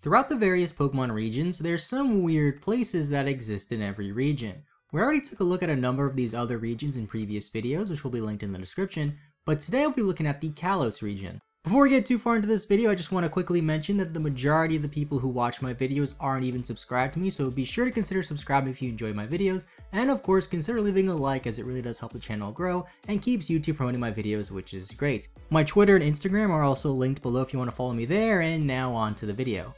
Throughout the various Pokemon regions, there's some weird places that exist in every region. We already took a look at a number of these other regions in previous videos, which will be linked in the description, but today I'll be looking at the Kalos region. Before we get too far into this video, I just want to quickly mention that the majority of the people who watch my videos aren't even subscribed to me, so be sure to consider subscribing if you enjoy my videos, and of course consider leaving a like as it really does help the channel grow and keeps YouTube promoting my videos, which is great. My Twitter and Instagram are also linked below if you want to follow me there, and now on to the video.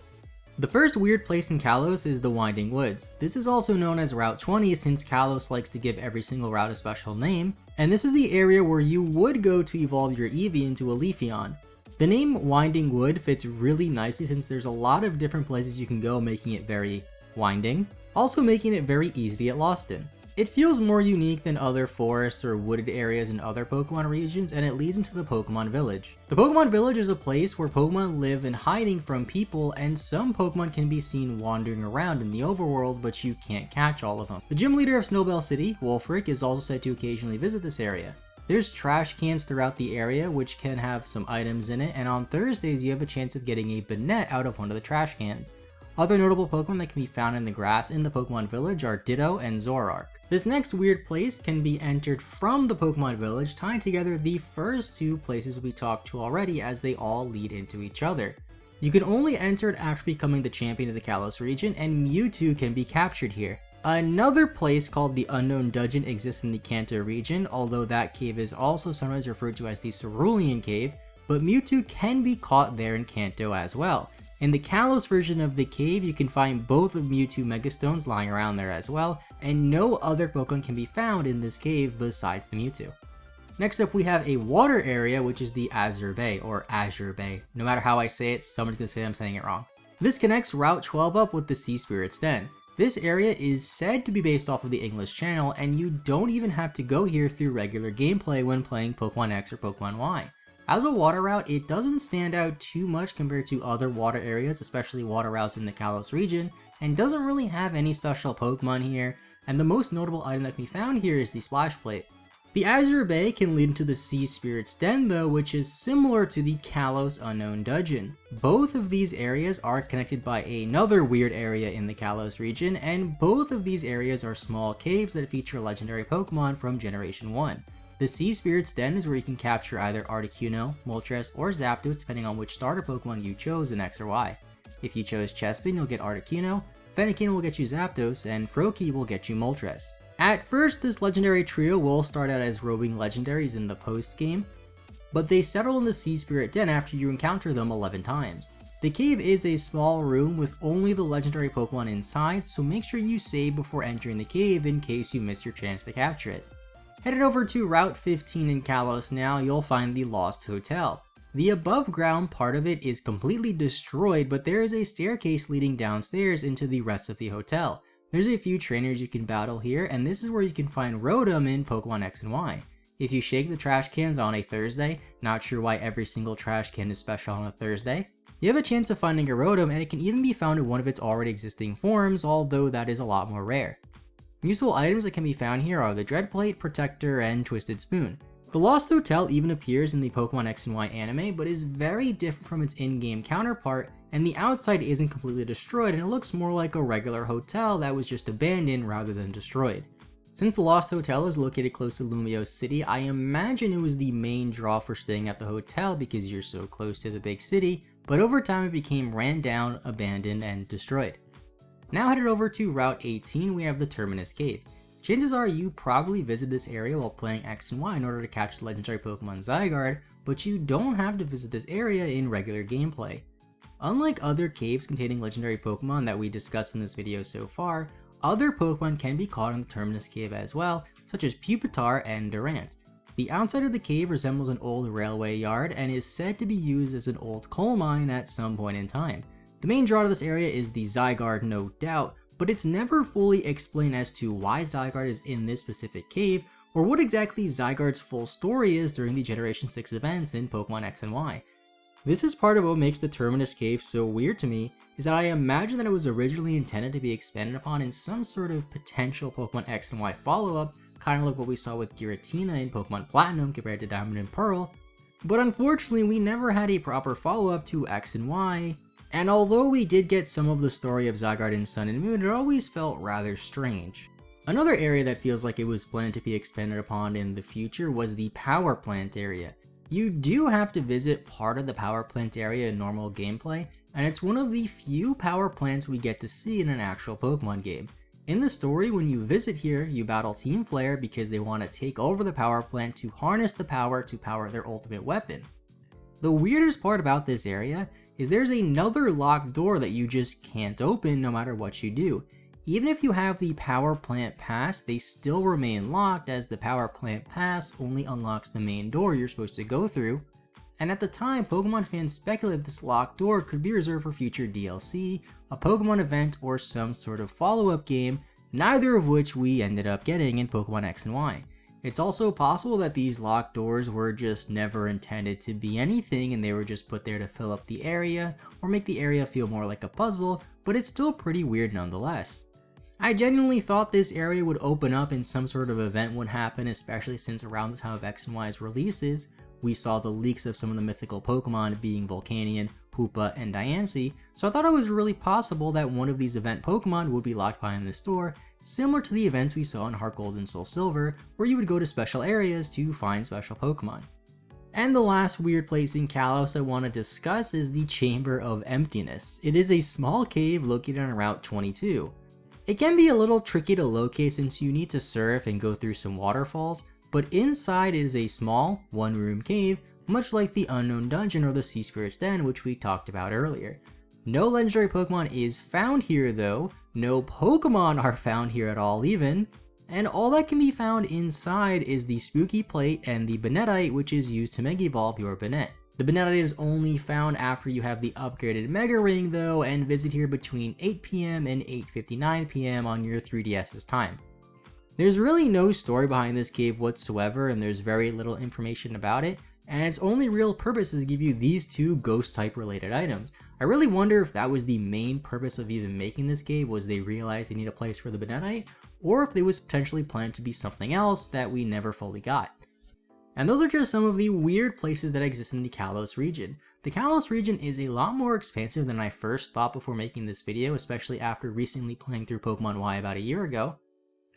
The first weird place in Kalos is the Winding Woods. This is also known as Route 20 since Kalos likes to give every single route a special name, and this is the area where you would go to evolve your Eevee into a Leafeon. The name Winding Wood fits really nicely since there's a lot of different places you can go, making it very winding, also making it very easy to get lost in. It feels more unique than other forests or wooded areas in other Pokemon regions, and it leads into the Pokémon Village. The Pokémon Village is a place where Pokemon live in hiding from people, and some Pokemon can be seen wandering around in the overworld, but you can't catch all of them. The gym leader of Snowbell City, Wolfric, is also said to occasionally visit this area. There's trash cans throughout the area which can have some items in it, and on Thursdays you have a chance of getting a Banette out of one of the trash cans. Other notable Pokemon that can be found in the grass in the Pokemon Village are Ditto and Zoroark. This next weird place can be entered from the Pokemon Village, tying together the first two places we talked to already as they all lead into each other. You can only enter it after becoming the champion of the Kalos region, and Mewtwo can be captured here. Another place called the Unknown Dungeon exists in the Kanto region, although that cave is also sometimes referred to as the Cerulean Cave, but Mewtwo can be caught there in Kanto as well. In the Kalos version of the cave, you can find both of Mewtwo Megastones lying around there as well, and no other Pokemon can be found in this cave besides the Mewtwo. Next up we have a water area, which is the Azure Bay, or Azure Bay. No matter how I say it, somebody's gonna say I'm saying it wrong. This connects Route 12 up with the Sea Spirit's Den. This area is said to be based off of the English Channel, and you don't even have to go here through regular gameplay when playing Pokemon X or Pokemon Y. As a water route, it doesn't stand out too much compared to other water areas, especially water routes in the Kalos region, and doesn't really have any special Pokemon here, and the most notable item that can be found here is the Splash Plate. The Azure Bay can lead into the Sea Spirit's Den though, which is similar to the Kalos Unknown Dungeon. Both of these areas are connected by another weird area in the Kalos region, and both of these areas are small caves that feature legendary Pokemon from Generation 1. The Sea Spirit's Den is where you can capture either Articuno, Moltres, or Zapdos depending on which starter Pokemon you chose in X or Y. If you chose Chespin, you'll get Articuno, Fennekin will get you Zapdos, and Froakie will get you Moltres. At first, this legendary trio will start out as roving legendaries in the post-game, but they settle in the Sea Spirit Den after you encounter them 11 times. The cave is a small room with only the legendary Pokemon inside, so make sure you save before entering the cave in case you miss your chance to capture it. Headed over to Route 15 in Kalos now, you'll find the Lost Hotel. The above ground part of it is completely destroyed, but there is a staircase leading downstairs into the rest of the hotel. There's a few trainers you can battle here, and this is where you can find Rotom in Pokemon X and Y. If you shake the trash cans on a Thursday, not sure why every single trash can is special on a Thursday, you have a chance of finding a Rotom, and it can even be found in one of its already existing forms, although that is a lot more rare. Useful items that can be found here are the Dread Plate, Protector, and Twisted Spoon. The Lost Hotel even appears in the Pokemon X and Y anime, but is very different from its in-game counterpart, and the outside isn't completely destroyed, and it looks more like a regular hotel that was just abandoned rather than destroyed. Since the Lost Hotel is located close to Lumiose City, I imagine it was the main draw for staying at the hotel because you're so close to the big city, but over time it became ran down, abandoned, and destroyed. Now headed over to Route 18, we have the Terminus Cave. Chances are you probably visit this area while playing X and Y in order to catch the legendary Pokemon Zygarde, but you don't have to visit this area in regular gameplay. Unlike other caves containing legendary Pokemon that we discussed in this video so far, other Pokemon can be caught in the Terminus Cave as well, such as Pupitar and Durant. The outside of the cave resembles an old railway yard and is said to be used as an old coal mine at some point in time. The main draw to this area is the Zygarde, no doubt, but it's never fully explained as to why Zygarde is in this specific cave, or what exactly Zygarde's full story is during the Generation 6 events in Pokemon X and Y. This is part of what makes the Terminus Cave so weird to me, is that I imagine that it was originally intended to be expanded upon in some sort of potential Pokemon X and Y follow-up, kind of like what we saw with Giratina in Pokemon Platinum compared to Diamond and Pearl, but unfortunately we never had a proper follow-up to X and Y, And although we did get some of the story of Zygarde in Sun and Moon, it always felt rather strange. Another area that feels like it was planned to be expanded upon in the future was the power plant area. You do have to visit part of the power plant area in normal gameplay, and it's one of the few power plants we get to see in an actual Pokemon game. In the story, when you visit here, you battle Team Flare because they want to take over the power plant to harness the power to power their ultimate weapon. The weirdest part about this area is there's another locked door that you just can't open no matter what you do. Even if you have the power plant pass, they still remain locked, as the power plant pass only unlocks the main door you're supposed to go through. And at the time, Pokemon fans speculated this locked door could be reserved for future DLC, a Pokemon event, or some sort of follow-up game, neither of which we ended up getting in Pokemon X and Y. It's also possible that these locked doors were just never intended to be anything and they were just put there to fill up the area or make the area feel more like a puzzle, but it's still pretty weird nonetheless. I genuinely thought this area would open up and some sort of event would happen, especially since around the time of X and Y's releases, we saw the leaks of some of the mythical Pokemon being Volcanion, Hoopa, and Diancie, so I thought it was really possible that one of these event Pokemon would be locked behind this door, similar to the events we saw in Heart Gold and Soul Silver, where you would go to special areas to find special Pokemon. And the last weird place in Kalos I want to discuss is the Chamber of Emptiness. It is a small cave located on Route 22. It can be a little tricky to locate since you need to surf and go through some waterfalls, but inside it is a small, one-room cave, much like the Unknown Dungeon or the Sea Spirit's Den, which we talked about earlier. No legendary Pokemon is found here though, no Pokemon are found here at all even, and all that can be found inside is the Spooky Plate and the Banetite, which is used to Mega Evolve your Banette. The Banetite is only found after you have the upgraded Mega Ring though, and visit here between 8 PM and 8:59 PM on your 3DS's time. There's really no story behind this cave whatsoever, and there's very little information about it, and its only real purpose is to give you these two ghost type related items. I really wonder if that was the main purpose of even making this cave, was they realized they need a place for the Banetite, or if it was potentially planned to be something else that we never fully got. And those are just some of the weird places that exist in the Kalos region. The Kalos region is a lot more expansive than I first thought before making this video, especially after recently playing through Pokemon Y about a year ago.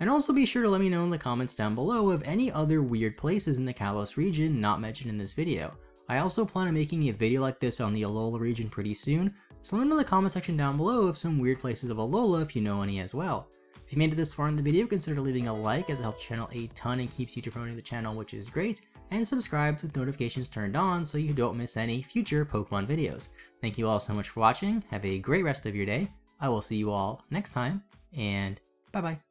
And also be sure to let me know in the comments down below of any other weird places in the Kalos region not mentioned in this video. I also plan on making a video like this on the Alola region pretty soon, so let me know in the comment section down below of some weird places of Alola if you know any as well. If you made it this far in the video, consider leaving a like as it helps the channel a ton and keeps YouTube promoting the channel, which is great, and subscribe with notifications turned on so you don't miss any future Pokemon videos. Thank you all so much for watching, have a great rest of your day, I will see you all next time, and bye bye.